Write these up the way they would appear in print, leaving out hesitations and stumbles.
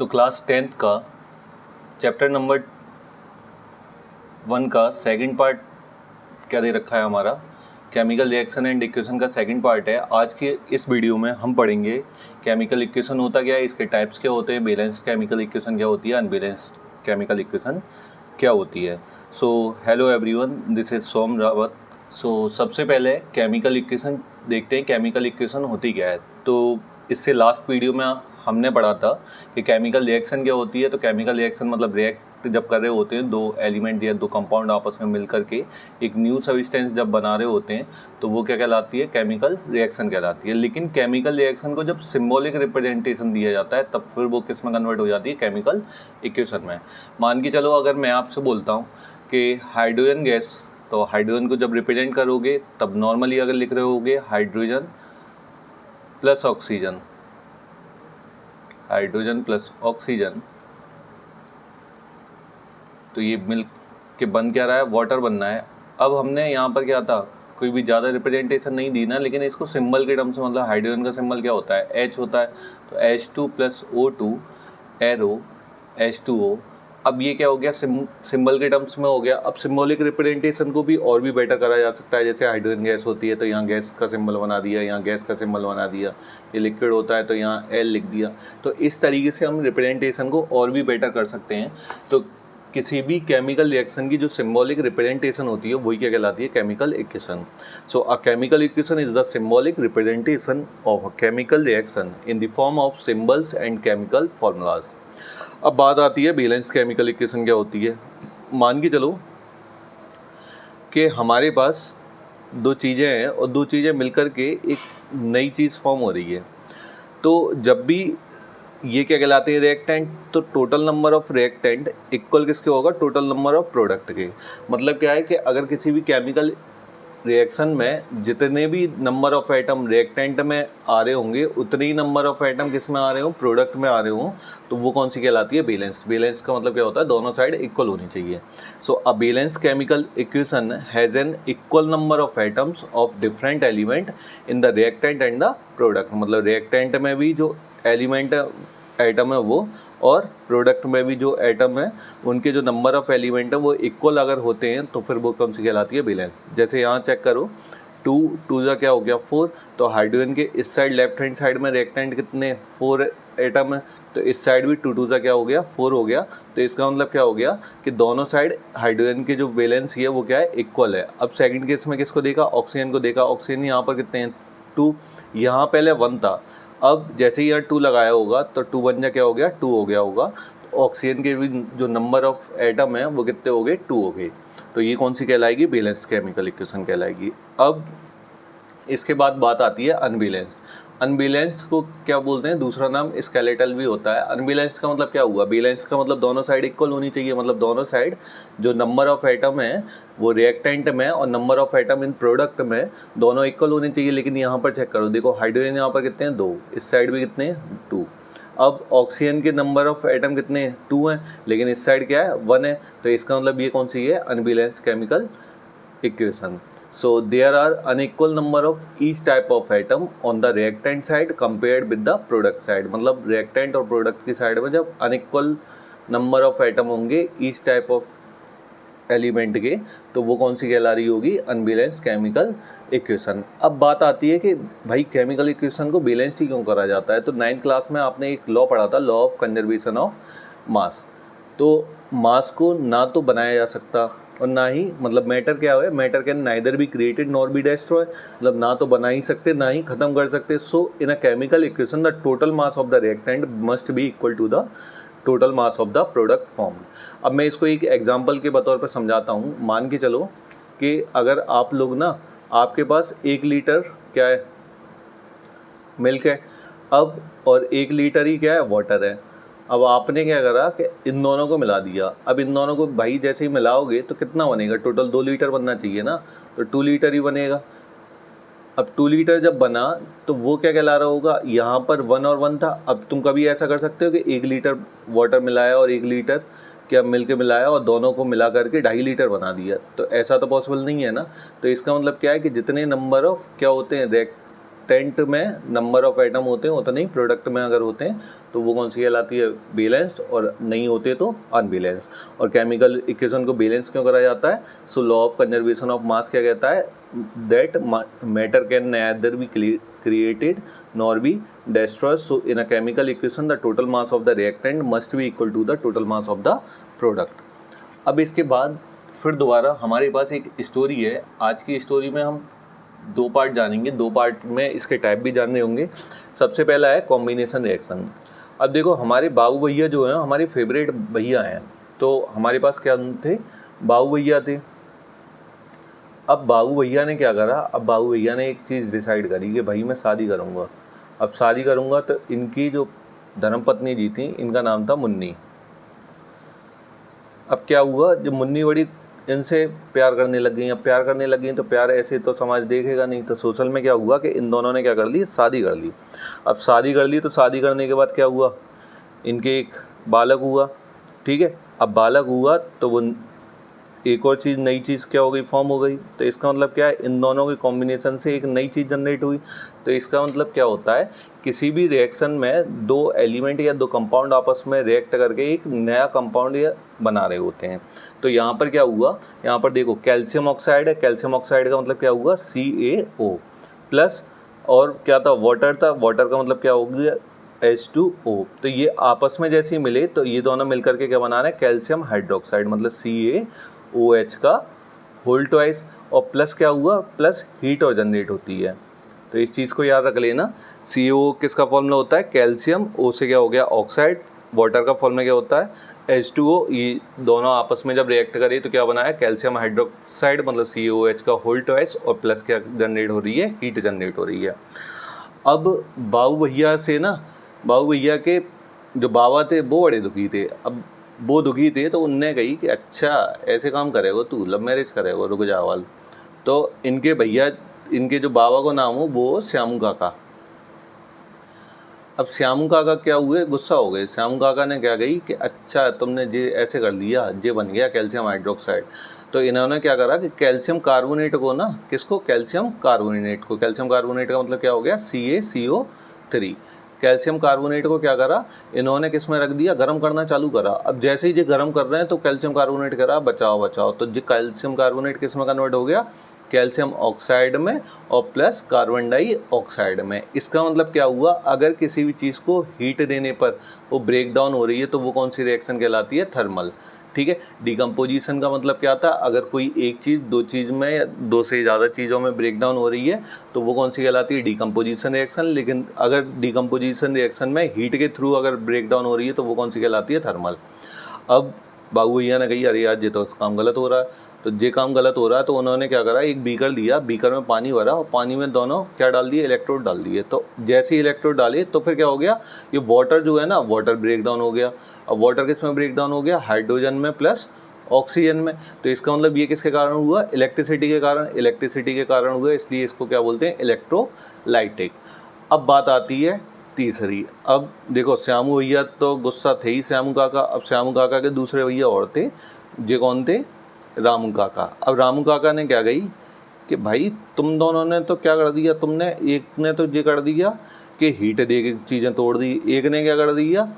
तो class 10th का chapter number 1 का सेकंड पार्ट क्या दे रखा है हमारा, केमिकल रिएक्शन एंड इक्वेशन का सेकंड पार्ट है। आज की इस वीडियो में हम पढ़ेंगे केमिकल इक्वेशन होता क्या है, इसके टाइप्स क्या होते हैं, बैलेंस केमिकल इक्वेशन क्या होती है, अनबैलेंस्ड केमिकल इक्वेशन क्या होती है। So hello everyone, this is Som Rawat. So सबसे पहले केमिकल इक्वेशन देखते हैं, केमिकल इक्वेशन होती क्या है। तो इससे लास्ट वीडियो में हमने पढ़ा था कि केमिकल रिएक्शन क्या होती है। तो केमिकल रिएक्शन मतलब रिएक्ट जब कर रहे होते हैं दो एलिमेंट या दो कंपाउंड आपस में मिल करके एक न्यू सब्सटेंस जब बना रहे होते हैं तो वो क्या कहलाती है, केमिकल रिएक्शन कहलाती है। लेकिन केमिकल रिएक्शन को जब सिंबॉलिक रिप्रेजेंटेशन दिया जाता है तब फिर वो किस में कन्वर्ट हो जाती है, केमिकल इक्वेशन में। मान के चलो अगर मैं आपसे बोलता हूँ कि हाइड्रोजन गैस, तो हाइड्रोजन को जब रिप्रेजेंट करोगे तब नॉर्मली अगर लिख रहे होगे hydrogen plus oxygen, hydrogen plus oxygen, तो ये मिल के बन क्या रहा है, वाटर बनना है। अब हमने यहाँ पर क्या था, कोई भी ज़्यादा रिप्रेजेंटेशन नहीं दी ना, लेकिन इसको सिंबल के टर्म से, मतलब हाइड्रोजन का सिंबल क्या होता है, H होता है, तो H2 plus O2 arrow H2O। अब ये क्या हो गया, सिंबल के टर्म्स में हो गया। अब सिंबॉलिक रिप्रेजेंटेशन को भी और भी बेटर करा जा सकता है। जैसे हाइड्रोजन गैस होती है तो यहाँ गैस का सिंबल बना दिया, यहाँ गैस का सिंबल बना दिया। ये लिक्विड होता है तो यहाँ L लिख दिया। तो इस तरीके से हम रिप्रेजेंटेशन को और भी बेटर कर सकते हैं। तो किसी भी केमिकल रिएक्शन की जो सिंबॉलिक रिप्रेजेंटेशन होती है वही क्या कहलाती है, chemical equation. So a chemical equation is the symbolic representation of a chemical reaction in the form of symbols and chemical formulas. अब बात आती है बैलेंस केमिकल इक्वेशन क्या होती है। मान के चलो कि हमारे पास दो चीज़ें हैं और दो चीज़ें मिलकर के एक नई चीज़ फॉर्म हो रही है। तो जब भी ये क्या कहलाते हैं, रिएक्टेंट, तो total number of reactant equal किसके होगा, टोटल नंबर ऑफ प्रोडक्ट के। मतलब क्या है कि अगर किसी भी केमिकल रिएक्शन में जितने भी नंबर ऑफ एटम रिएक्टेंट में आ रहे होंगे उतने ही नंबर ऑफ एटम किस में आ रहे हो, प्रोडक्ट में आ रहे हो, तो वो कौन सी कहलाती है, बैलेंस। बैलेंस का मतलब क्या होता है, दोनों साइड इक्वल होनी चाहिए। So a balance chemical equation has an equal number of atoms of different element in the reactant and the product. मतलब रिएक्टेंट में भी जो एलिमेंट एटम है वो, और प्रोडक्ट में भी जो एटम है उनके जो नंबर ऑफ एलिमेंट है वो इक्वल अगर होते हैं तो फिर वो कौन सी कहलाती है, बैलेंस। जैसे यहाँ चेक करो, 2 जा क्या हो गया 4, तो हाइड्रोजन के इस साइड लेफ्ट हैंड साइड में रिएक्टेंट कितने 4 एटम है, तो इस साइड भी 2 जा क्या हो गया 4 हो गया। तो इसका मतलब क्या हो गया कि दोनों साइड हाइड्रोजन के जो बैलेंस है वो क्या है, इक्वल है। अब सेकंड केस में किसको देखा, ऑक्सीजन को देखा। ऑक्सीजन यहाँ पर कितने हैं 2, यहाँ पहले 1 था, अब जैसे ही यहाँ 2 लगाया होगा तो 2 बन जा क्या हो गया 2 हो गया होगा। तो ऑक्सीजन के भी जो नंबर ऑफ एटम है वो कितने हो गए, 2 हो गए। तो ये कौन सी कहलाएगी, बैलेंस केमिकल इक्वेशन कहलाएगी। अब इसके बाद बात आती है अनबैलेंस। अनबैलेंस को क्या बोलते हैं, दूसरा नाम स्केलेटल भी होता है। अनबैलेंस का मतलब क्या हुआ, बैलेंस का मतलब दोनों साइड इक्वल होनी चाहिए। मतलब दोनों साइड जो नंबर ऑफ एटम है वो रिएक्टेंट में और number of atom in product में दोनों इक्वल होने चाहिए। लेकिन यहाँ पर चेक करो, देखो हाइड्रोजन यहाँ पर कितने हैं 2, इस साइड भी कितने हैं 2। अब ऑक्सीजन के नंबर ऑफ एटम कितने हैं 2 हैं, लेकिन इस साइड क्या है 1 है। तो इसका मतलब ये कौन सी है, unbalanced chemical equation. So there are unequal number of each type of atom on the reactant side compared with the product side। मतलब reactant और product की साइड में जब unequal number of atom होंगे each type of element के, तो वो कौन सी कहला रही होगी, अनबैलेंस्ड केमिकल इक्वेशन। अब बात आती है कि भाई केमिकल इक्वेशन को बैलेंस्ड ही क्यों करा जाता है। तो 9th क्लास में आपने एक लॉ पढ़ा था, law of conservation of mass. तो मास को ना तो बनाया जा सकता और ना ही, मतलब मैटर क्या है, matter can neither be created nor be destroy. मतलब ना तो बना ही सकते ना ही खत्म कर सकते। So in a chemical equation the total mass of the reactant must be equal to the total mass of the product form. अब मैं इसको एक एग्जांपल के बतौर पर समझाता हूँ। मान के चलो कि अगर आप लोग ना, आपके पास 1 लीटर क्या है, मिल्क है, अब और 1 लीटर ही क्या है, वाटर है। अब आपने क्या करा कि इन दोनों को मिला दिया। अब इन दोनों को भाई जैसे ही मिलाओगे तो कितना बनेगा, टोटल 2 लीटर बनना चाहिए ना, तो 2 लीटर ही बनेगा। अब 2 लीटर जब बना तो वो क्या कहला रहा होगा, यहाँ पर 1 और 1 था। अब तुम कभी ऐसा कर सकते हो कि 1 लीटर वाटर मिलाया और 1 लीटर क्या मिल्क मिलाया और दोनों को मिला करके 2.5 लीटर बना दिया, तो ऐसा तो पॉसिबल नहीं है ना। तो इसका मतलब क्या है कि जितने नंबर ऑफ क्या होते हैं रिएक्टेंट में नंबर ऑफ एटम होते हैं उतने ही प्रोडक्ट में अगर होते हैं तो वो कौन सी कहलाती है, बैलेंस्ड, और नहीं होते तो अनबैलेंस्ड। और केमिकल इक्वेशन को बैलेंस क्यों करा जाता है? So law of conservation of mass क्या कहता है? That matter can nether B created nor be destroyed, so in a chemical equation the total mass of the reactant must be equal to the total mass of the product। अब इसके बाद फिर दोबारा हमारे पास एक स्टोरी है। आज की स्टोरी में हम 2 पार्ट जानेंगे, 2 पार्ट में इसके टाइप भी जानने होंगे। सबसे पहला है कॉम्बिनेशन रिएक्शन। अब देखो हमारे बाबू भैया जो हैं हमारे फेवरेट भैया हैं, तो हमारे पास क्या थे? बाबू भैया थे। अब बाबू भैया ने क्या करा? अब बाबू भैया ने एक चीज़ डिसाइड करी कि भाई मैं शादी करूँगा। अब शादी करूँगा तो इनकी जो धर्मपत्नी जी थी इनका नाम था मुन्नी। अब क्या हुआ, जब मुन्नी बड़ी इनसे प्यार करने लग गई। अब प्यार करने लग गई तो प्यार ऐसे तो समाज देखेगा नहीं, तो सोशल में क्या हुआ कि इन दोनों ने क्या कर ली, शादी कर ली। अब शादी कर ली तो शादी करने के बाद क्या हुआ, इनके एक बालक हुआ। ठीक है, अब बालक हुआ तो वो एक और चीज़, नई चीज़ क्या हो गई, फॉर्म हो गई। तो इसका मतलब क्या है, इन दोनों के कॉम्बिनेशन से एक नई चीज़ जनरेट हुई। तो इसका मतलब क्या होता है, किसी भी रिएक्शन में 2 एलिमेंट या 2 कंपाउंड आपस में रिएक्ट करके एक नया कंपाउंड या बना रहे होते हैं। तो यहाँ पर क्या हुआ, यहाँ पर देखो कैल्शियम ऑक्साइड है। कैल्शियम ऑक्साइड का मतलब क्या हुआ, CaO प्लस, और क्या था, वाटर था। वाटर का मतलब क्या हो गया, H2O। तो ये आपस में जैसे ही मिले तो ये दोनों मिलकर के क्या बना रहे हैं, कैल्शियम हाइड्रोक्साइड, मतलब CaOH का होल ट्वाइस। और प्लस क्या हुआ, प्लस हीट और जनरेट होती है। तो इस चीज़ को याद रख लेना। CaO किसका फॉर्मूला होता है, कैल्शियम, O से क्या हो गया ऑक्साइड, वाटर का फॉर्मूला क्या होता है H2O। ये दोनों आपस में जब रिएक्ट करे तो क्या बनाया, कैल्शियम हाइड्रोक्साइड, मतलब CaOH का होल ट्वाइस, और प्लस क्या जनरेट हो रही है, हीट जनरेट हो रही है। अब बाबू भैया से ना, बाबू भैया के जो बाबा थे वो बड़े दुखी थे। अब वो दुखी थे तो उनने कही कि अच्छा ऐसे काम करेगा तू, लव मैरिज करेगा, रुक जावाल। तो इनके भैया, इनके जो बाबा को नाम हो वो श्यामू काका। अब श्यामू काका क्या हुए, गुस्सा हो गए। श्यामू काका ने क्या कही कि अच्छा तुमने जे ऐसे कर दिया, जे बन गया कैल्शियम हाइड्रोक्साइड। तो इन्होंने क्या करा कि कैल्शियम कार्बोनेट को ना, किसको, कैल्शियम कार्बोनेट को, कैल्शियम कार्बोनेट का मतलब क्या हो गया, CaCO3। कैल्शियम कार्बोनेट को क्या करा इन्होंने, किस में रख दिया, गर्म करना चालू करा। अब जैसे ही ये गर्म कर रहे हैं तो कैल्शियम कार्बोनेट करा बचाओ बचाओ, तो जो कैल्शियम कार्बोनेट किस में कन्वर्ट हो गया, कैल्शियम ऑक्साइड में, और प्लस कार्बन डाइऑक्साइड में। इसका मतलब क्या हुआ, अगर किसी भी चीज़ को हीट देने पर वो ब्रेक डाउन हो रही है तो वो कौन सी रिएक्शन कहलाती है, थर्मल। ठीक है, डिकम्पोजिशन का मतलब क्या था, अगर कोई एक चीज़ 2 चीज़ में या 2 से ज़्यादा चीज़ों में ब्रेक डाउन हो रही है तो वो कौन सी कहलाती है, डिकम्पोजिशन रिएक्शन। लेकिन अगर डिकम्पोजिशन रिएक्शन में हीट के थ्रू अगर ब्रेक डाउन हो रही है तो वो कौन सी कहलाती है, थर्मल। अब बाबू भैया ने कही अरे यार ये तो काम गलत हो रहा है। तो ये काम गलत हो रहा है तो उन्होंने क्या करा, एक बीकर लिया, बीकर में पानी भरा और पानी में दोनों क्या डाल दिए, इलेक्ट्रोड डाल दिए। तो जैसे ही इलेक्ट्रोड डाले तो फिर क्या हो गया, ये वाटर जो है ना, वाटर ब्रेक डाउन हो गया। अब वाटर किस में ब्रेक डाउन हो गया, हाइड्रोजन में प्लस ऑक्सीजन में। तो इसका मतलब ये किसके कारण हुआ, इलेक्ट्रिसिटी के कारण, इलेक्ट्रिसिटी के कारण हुआ, इसलिए इसको क्या बोलते हैं, इलेक्ट्रोलाइटिक। अब बात आती है तीसरी। अब देखो श्यामू भैया तो गुस्सा थे ही, श्यामू काका। अब श्यामू काका के दूसरे भैया और थे, जे कौन थे, रामू काका। अब रामू काका ने क्या कही कि भाई तुम दोनों ने तो क्या कर दिया, तुमने, एक ने तो ये कर दिया कि हीट दे के चीज़ें तोड़ दी, एक ने क्या कर दिया,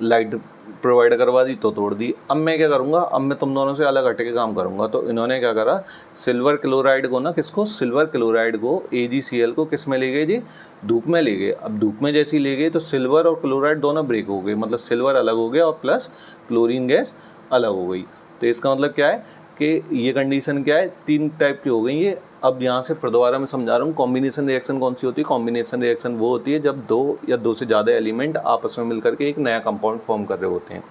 लाइट प्रोवाइड करवा दी तो तोड़ दी। अब मैं क्या करूँगा, अब मैं तुम दोनों से अलग हट के काम करूँगा। तो इन्होंने क्या करा, सिल्वर क्लोराइड को ना, किसको, सिल्वर क्लोराइड को, AgCl को किस में ले गए जी, धूप में ले गए। अब धूप में जैसे ही ले गए तो सिल्वर और क्लोराइड दोनों ब्रेक हो गए, मतलब सिल्वर अलग हो गया और प्लस क्लोरीन गैस अलग हो गई। तो इसका मतलब क्या है कि ये कंडीशन क्या है, 3 टाइप की हो गई ये। अब यहाँ से फिर दोबारा मैं समझा रहा हूँ, कॉम्बिनेशन रिएक्शन कौन सी होती है, कॉम्बिनेशन रिएक्शन वो होती है जब 2 या 2 से ज़्यादा एलिमेंट आपस में मिलकर के एक नया कंपाउंड फॉर्म कर रहे होते हैं।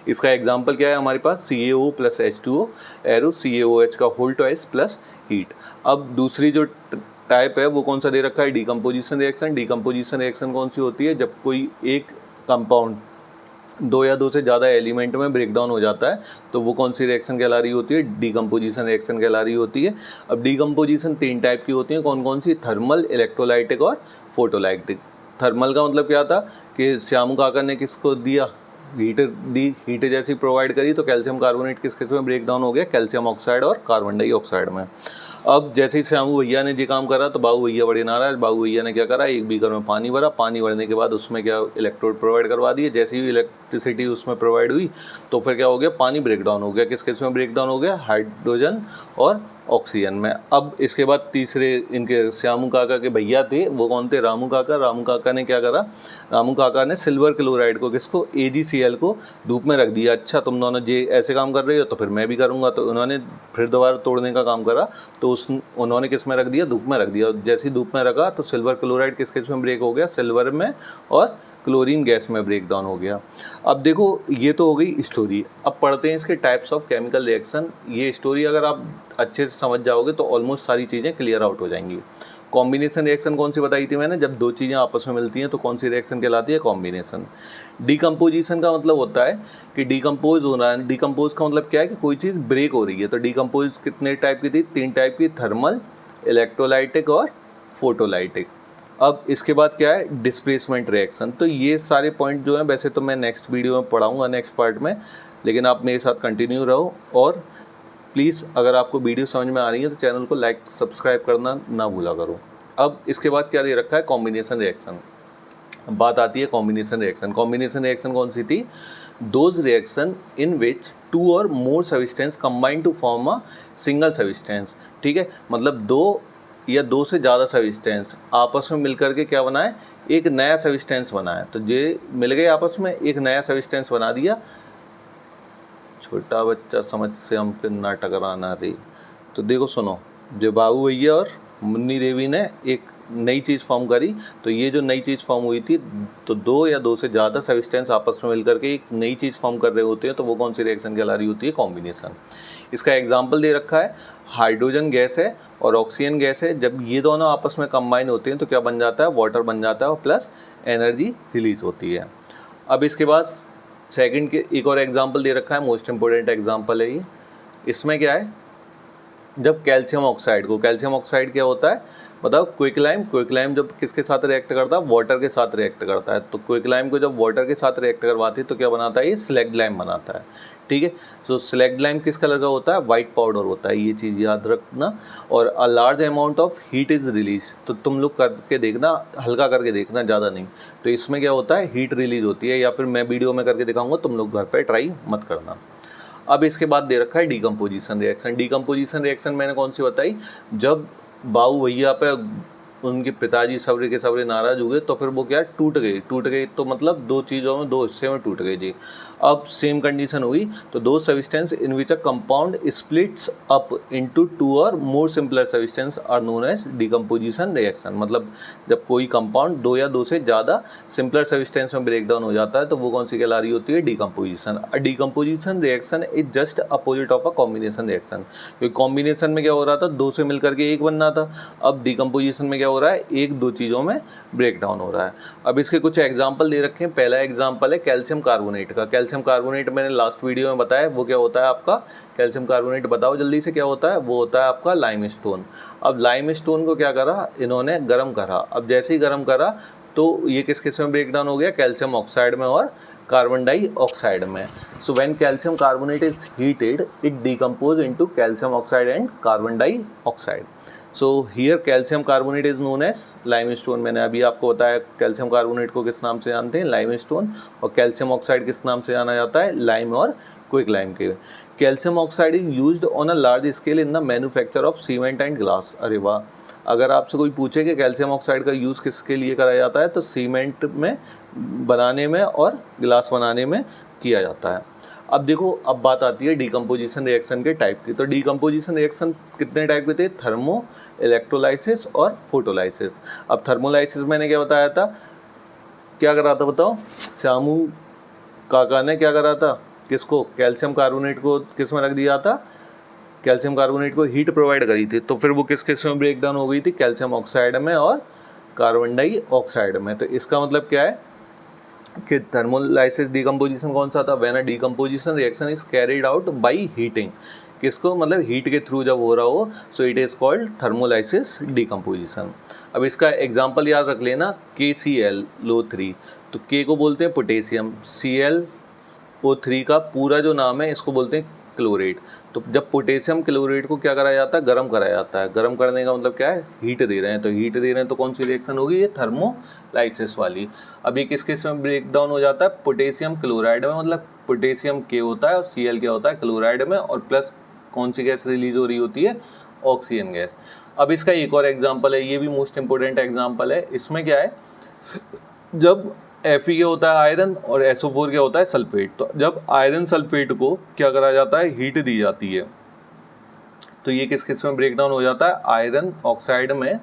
इसका एग्जांपल क्या है हमारे पास, CaO plus H2O arrow CaOH का होल ट्वाइस प्लस हीट। अब दूसरी जो टाइप है वो कौन सा दे रखा है, डिकम्पोजिशन रिएक्शन। डिकम्पोजिशन रिएक्शन कौन सी होती है, जब कोई एक कंपाउंड 2 या 2 से ज़्यादा एलिमेंट में ब्रेक डाउन हो जाता है तो वो कौन सी रिएक्शन कहला रही होती है, डिकम्पोजिशन रिएक्शन कहला रही होती है। अब डिकम्पोजिशन 3 टाइप की होती है, कौन कौन सी, थर्मल, इलेक्ट्रोलाइटिक और फोटोलाइटिक। थर्मल का मतलब क्या था कि श्यामू काका ने किसको दिया, हीट दी, हीट जैसी प्रोवाइड करी तो कैल्शियम कार्बोनेट किस किस में ब्रेक डाउन हो गया, कैल्शियम ऑक्साइड और कार्बन डाइऑक्साइड में। अब जैसे ही श्यामू भैया ने ये काम करा तो बाबू भैया बड़े नाराज। बाबू भैया ने क्या करा, एक बीकर में पानी भरा, पानी भरने के बाद उसमें क्या इलेक्ट्रोड प्रोवाइड करवा दिए। जैसे ही इलेक्ट्रिसिटी उसमें प्रोवाइड हुई तो फिर क्या हो गया, पानी ब्रेक डाउन हो गया। किस किस में ब्रेक डाउन हो गया, हाइड्रोजन और ऑक्सीजन में। अब इसके बाद तीसरे इनके श्यामू काका के भैया थे, वो कौन थे, रामू काका। रामू काका ने क्या करा, रामू काका ने सिल्वर क्लोराइड को, किसको, AgCl को धूप में रख दिया। अच्छा तुम दोनों जे ऐसे काम कर रहे हो तो फिर मैं भी करूँगा। तो उन्होंने फिर दोबारा तोड़ने का काम करा, तो उन्होंने किस में रख दिया, धूप में रख दिया। जैसे ही धूप में रखा तो सिल्वर क्लोराइड किस किस में ब्रेक हो गया, सिल्वर में और क्लोरीन गैस में ब्रेक डाउन हो गया। अब देखो ये तो हो गई स्टोरी। अब पढ़ते हैं इसके टाइप्स ऑफ केमिकल रिएक्शन। ये स्टोरी अगर आप अच्छे से समझ जाओगे तो ऑलमोस्ट सारी चीज़ें क्लियर आउट हो जाएंगी। कॉम्बिनेशन रिएक्शन कौन सी बताई थी मैंने, जब दो चीज़ें आपस में मिलती हैं तो कौन सी रिएक्शन कहलाती है, कॉम्बिनेशन। डिकम्पोजिशन का मतलब होता है कि डिकम्पोज होना है। डिकम्पोज का मतलब क्या है कि कोई चीज़ ब्रेक हो रही है। तो डिकम्पोज कितने टाइप की थी, 3 टाइप की, थर्मल, इलेक्ट्रोलाइटिक और फोटोलाइटिक। अब इसके बाद क्या है, डिस्प्लेसमेंट रिएक्शन। तो ये सारे पॉइंट जो हैं वैसे तो मैं नेक्स्ट वीडियो में पढ़ाऊँगा, नेक्स्ट पार्ट में, लेकिन आप मेरे साथ कंटिन्यू रहो। और प्लीज़ अगर आपको वीडियो समझ में आ रही है तो चैनल को लाइक सब्सक्राइब करना ना भूला करो। अब इसके बाद क्या दे रखा है, कॉम्बिनेशन रिएक्शन। बात आती है कॉम्बिनेशन रिएक्शन। कॉम्बिनेशन रिएक्शन कौन सी थी, दोज रिएक्शन इन विच 2 और more substance combine to form a single substance. ठीक है, मतलब 2 या 2 से ज़्यादा सब्सटेंस आपस में मिलकर के क्या बनाए, एक नया सब्सटेंस बनाए। तो ये मिल गए आपस में, एक नया सब्सटेंस बना दिया। छोटा बच्चा समझ से हम फिर ना टकराना रे। तो देखो सुनो, जो बाबू भैया और मुन्नी देवी ने एक नई चीज़ फॉर्म करी। तो ये जो नई चीज़ फॉर्म हुई थी, तो 2 या 2 से ज़्यादा सब्सटेंस आपस में मिलकर के एक नई चीज़ फॉर्म कर रहे होते हैं, तो वो कौन सी रिएक्शन कहला रही होती है, कॉम्बिनेशन। इसका एग्जाम्पल दे रखा है, हाइड्रोजन गैस है और ऑक्सीजन गैस है। जब ये दोनों आपस में कंबाइन होते हैं तो क्या बन जाता है, वाटर बन जाता है और प्लस एनर्जी रिलीज होती है। अब इसके बाद सेकंड के एक और एग्जांपल दे रखा है, मोस्ट इंपॉर्टेंट एग्जांपल है ये। इसमें क्या है, जब कैल्शियम ऑक्साइड को, कैल्शियम ऑक्साइड क्या होता है बताओ, क्विकलाइम। क्विकलाइम जब किसके साथ रिएक्ट करता है, वाटर के साथ रिएक्ट करता है। तो क्विकलाइम को जब वाटर के साथ रिएक्ट करवाती है तो क्या बनाता है, ये स्लैग्ड-लाइम बनाता है। ठीक है, तो स्लैग्ड-लाइम किस कलर का होता है, वाइट पाउडर होता है, ये चीज़ याद रखना। और a large amount of heat is release. तो तुम लोग करके देखना, हल्का करके देखना, ज़्यादा नहीं। तो इसमें क्या होता है, हीट रिलीज होती है, या फिर मैं वीडियो में करके दिखाऊंगा, तुम लोग घर पर ट्राई मत करना। अब इसके बाद दे रखा है डिकम्पोजिशन रिएक्शन। डिकम्पोजिशन रिएक्शन मैंने कौन सी बताई, जब बाबू भैया पे उनके पिताजी सबरे के सबरे नाराज हुए तो फिर वो क्या टूट गए। तो मतलब 2 चीज़ों में 2 हिस्से में टूट गए जी। अब सेम कंडीशन हुई तो 2 substance in which a compound splits up into 2 और more simpler substance are known as decomposition reaction. मतलब जब कोई कंपाउंड 2 या 2 से ज़्यादा सिंपलर सब्सटेंस में ब्रेक डाउन हो जाता है तो वो कौन सी कहला रही होती है, decomposition. Decomposition reaction is just opposite of a combination reaction. क्योंकि कॉम्बिनेशन में क्या हो रहा था, 2 से मिलकर के एक बनना था। अब डिकम्पोजिशन में क्या हो रहा है, 1-2 चीज़ों में ब्रेक डाउन हो रहा है। अब इसके कुछ एग्जाम्पल दे रखे हैं। पहला एग्जाम्पल है कैल्शियम कार्बोनेट का। कैल्शियम कार्बोनेट मैंने लास्ट वीडियो में बताया, वो क्या होता है आपका, कैल्शियम कार्बोनेट बताओ जल्दी से क्या होता है, वो होता है आपका लाइमस्टोन। अब लाइमस्टोन को क्या करा इन्होंने, गर्म करा। अब जैसे ही गर्म करा तो ये किस किस में ब्रेक डाउन हो गया, कैल्शियम ऑक्साइड में और कार्बन डाइऑक्साइड में। So when calcium carbonate is heated it decompose into calcium oxide and carbon dioxide. So here calcium carbonate is known as limestone. मैंने अभी आपको बताया कैल्शियम कार्बोनेट को किस नाम से जानते हैं, लाइमस्टोन। और कैल्शियम ऑक्साइड किस नाम से जाना जाता है, लाइम और क्विक लाइम के। Calcium oxide is used on a large scale in the manufacture of cement and glass. अरे वाह, अगर आपसे कोई पूछे कि कैल्शियम ऑक्साइड का यूज़ किसके लिए करा जाता है तो सीमेंट में बनाने में और ग्लास बनाने में किया जाता है। अब देखो, अब बात आती है डिकम्पोजिशन रिएक्शन के टाइप की। तो डिकम्पोजिशन रिएक्शन कितने टाइप के थे, थर्मो, इलेक्ट्रोलाइसिस और फोटोलाइसिस। अब थर्मोलाइसिस मैंने क्या बताया था, क्या करा था बताओ, श्यामू काका ने क्या करा था, किसको, कैल्शियम कार्बोनेट को किस में रख दिया था, कैल्शियम कार्बोनेट को हीट प्रोवाइड करी थी। तो फिर वो किस किस में ब्रेक डाउन हो गई थी, कैल्शियम ऑक्साइड में और कार्बन डाइऑक्साइड में। तो इसका मतलब क्या है कि थर्मोलाइसिस डिकम्पोजिशन कौन सा था, when a decomposition reaction is carried out by heating. किसको, मतलब हीट के थ्रू जब हो रहा हो, so it is called thermolysis decomposition. अब इसका एग्जांपल याद रख लेना, KClO3। तो के को बोलते हैं पोटेशियम, ClO3 का पूरा जो नाम है इसको बोलते हैं क्लोरेट। तो जब पोटेशियम क्लोराइड को क्या कराया जाता है, गर्म कराया जाता है। गर्म करने का मतलब क्या है, हीट दे रहे हैं, तो हीट दे रहे हैं तो कौन सी रिएक्शन होगी, ये थर्मोलाइसिस वाली। अब ये किस किस में ब्रेक डाउन हो जाता है, पोटेशियम क्लोराइड में, मतलब पोटेशियम के होता है और Cl क्या होता है क्लोराइड में, और प्लस कौन सी गैस रिलीज हो रही होती है, ऑक्सीजन गैस। अब इसका एक और एग्जाम्पल है, ये भी मोस्ट इंपोर्टेंट एग्जाम्पल है। इसमें क्या है, जब Fe क्या होता है आयरन और SO4 क्या होता है सल्फेट, तो जब आयरन सल्फेट को क्या करा जाता है, हीट दी जाती है, तो ये किस किस में ब्रेक डाउन हो जाता है, आयरन ऑक्साइड में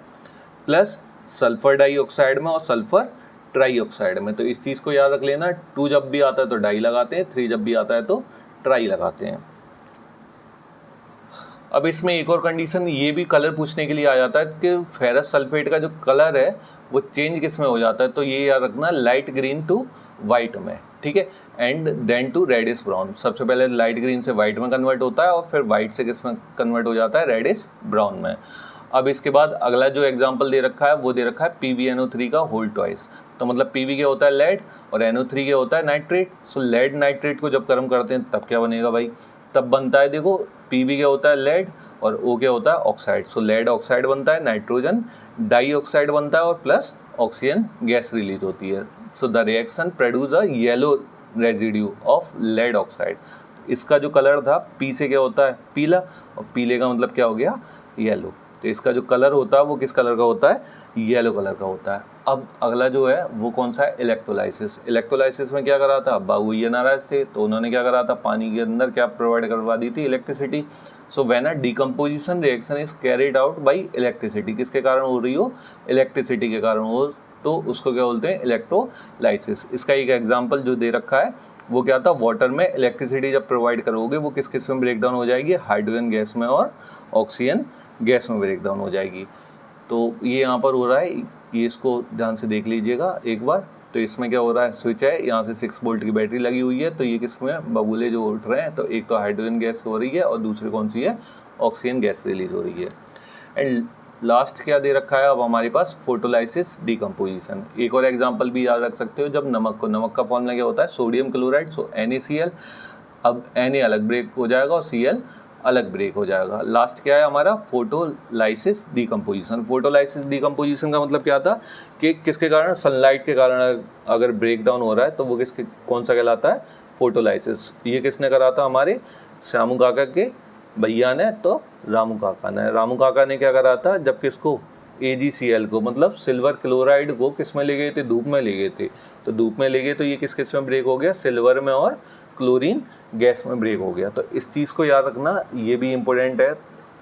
प्लस सल्फर डाइऑक्साइड में और सल्फर ट्राइऑक्साइड में। तो इस चीज़ को याद रख लेना, 2 जब भी आता है तो डाई लगाते हैं, 3 जब भी आता है तो ट्राई लगाते हैं। अब इसमें एक और कंडीशन ये भी कलर पूछने के लिए आ जाता है कि फेरस सल्फेट का जो कलर है वो चेंज किस में हो जाता है, तो ये याद रखना, लाइट ग्रीन टू वाइट में, ठीक है, and then to reddish brown. सबसे पहले लाइट ग्रीन से वाइट में कन्वर्ट होता है और फिर वाइट से किस में कन्वर्ट हो जाता है, रेडिश ब्राउन में। अब इसके बाद अगला जो एग्जाम्पल दे रखा है वो दे रखा है PbNO3 का होल ट्वाइस। तो मतलब Pb क्या होता है लेड और NO3 क्या होता है नाइट्रेट। सो लेड नाइट्रेट को जब गर्म करते हैं तब क्या बनेगा भाई, तब बनता है, देखो Pb क्या होता है लेड और O क्या होता है ऑक्साइड। सो लेड ऑक्साइड बनता है, नाइट्रोजन डाइऑक्साइड बनता है और प्लस ऑक्सीजन गैस रिलीज होती है। So the reaction produce a yellow residue of lead oxide. इसका जो कलर था P से क्या होता है पीला, और पीले का मतलब क्या हो गया, येलो। तो इसका जो कलर होता है वो किस कलर का होता है, येलो कलर का होता है। अब अगला जो है वो कौन सा है, इलेक्ट्रोलाइसिस। इलेक्ट्रोलाइसिस में क्या करा था, बाबूजी नाराज थे तो उन्होंने क्या करा था, पानी के अंदर क्या प्रोवाइड करवा दी थी, electricity. So when a decomposition reaction is carried out by electricity, किसके कारण हो रही हो, इलेक्ट्रिसिटी के कारण हो, तो उसको क्या बोलते हैं, इलेक्ट्रोलाइसिस। इसका एक एग्जाम्पल जो दे रखा है वो क्या था, वाटर में इलेक्ट्रिसिटी जब प्रोवाइड करोगे वो किस किस में ब्रेक डाउन हो जाएगी, हाइड्रोजन गैस में और ऑक्सीजन गैस में ब्रेक डाउन हो जाएगी। तो ये यहाँ पर हो रहा है, ये इसको ध्यान से देख लीजिएगा एक बार। तो इसमें क्या हो रहा है, स्विच है, यहाँ से 6 वोल्ट की बैटरी लगी हुई है, तो ये किसमें बबूले जो उठ रहे हैं, तो एक तो हाइड्रोजन गैस हो रही है और दूसरी कौन सी है, ऑक्सीजन गैस रिलीज हो रही है। एंड लास्ट क्या दे रखा है अब हमारे पास, फोटोलाइसिस डिकम्पोजिशन। एक और एग्जांपल भी याद रख सकते हो, जब नमक का फॉर्मूला क्या होता है, सोडियम क्लोराइड, सो NaCl। अब Na अलग ब्रेक हो जाएगा और Cl अलग ब्रेक हो जाएगा। लास्ट क्या है हमारा, फोटोलाइसिस डिकम्पोजिशन। फोटोलाइसिस डिकम्पोजिशन का मतलब क्या था कि किसके कारण, सनलाइट के कारण अगर ब्रेक डाउन हो रहा है तो वो किसके, कौन सा कहलाता है, फोटोलाइसिस। ये किसने करा था, हमारे श्यामू काका के भैया ने, तो रामू काका ने क्या करा था, जब किसको, AgCl को, मतलब सिल्वर क्लोराइड को किस में ले गए थे, धूप में ले गए थे। तो धूप में ले गए तो ये किस किस में ब्रेक हो गया, सिल्वर में और क्लोरीन गैस में ब्रेक हो गया। तो इस चीज़ को याद रखना, ये भी इम्पोर्टेंट है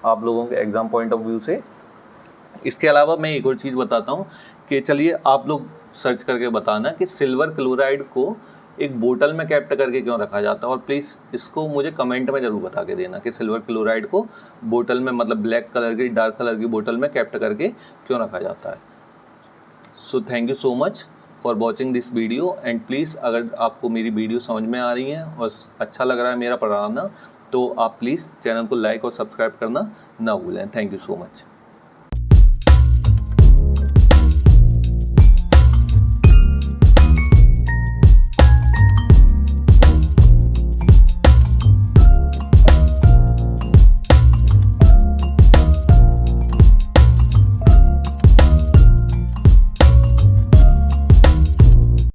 आप लोगों के एग्जाम पॉइंट ऑफ व्यू से। इसके अलावा मैं एक और चीज़ बताता हूँ कि चलिए आप लोग सर्च करके बताना कि सिल्वर क्लोराइड को एक बोतल में कैप्ट करके क्यों रखा जाता है, और प्लीज़ इसको मुझे कमेंट में ज़रूर बता के देना कि सिल्वर क्लोराइड को बोतल में, मतलब ब्लैक कलर की, डार्क कलर की बोतल में कैप्ट करके क्यों रखा जाता है। So thank you so much for watching this video, and please अगर आपको मेरी वीडियो समझ में आ रही है और अच्छा लग रहा है मेरा पढ़ाना, तो आप प्लीज़ चैनल को लाइक और सब्सक्राइब करना ना भूलें। Thank you so much.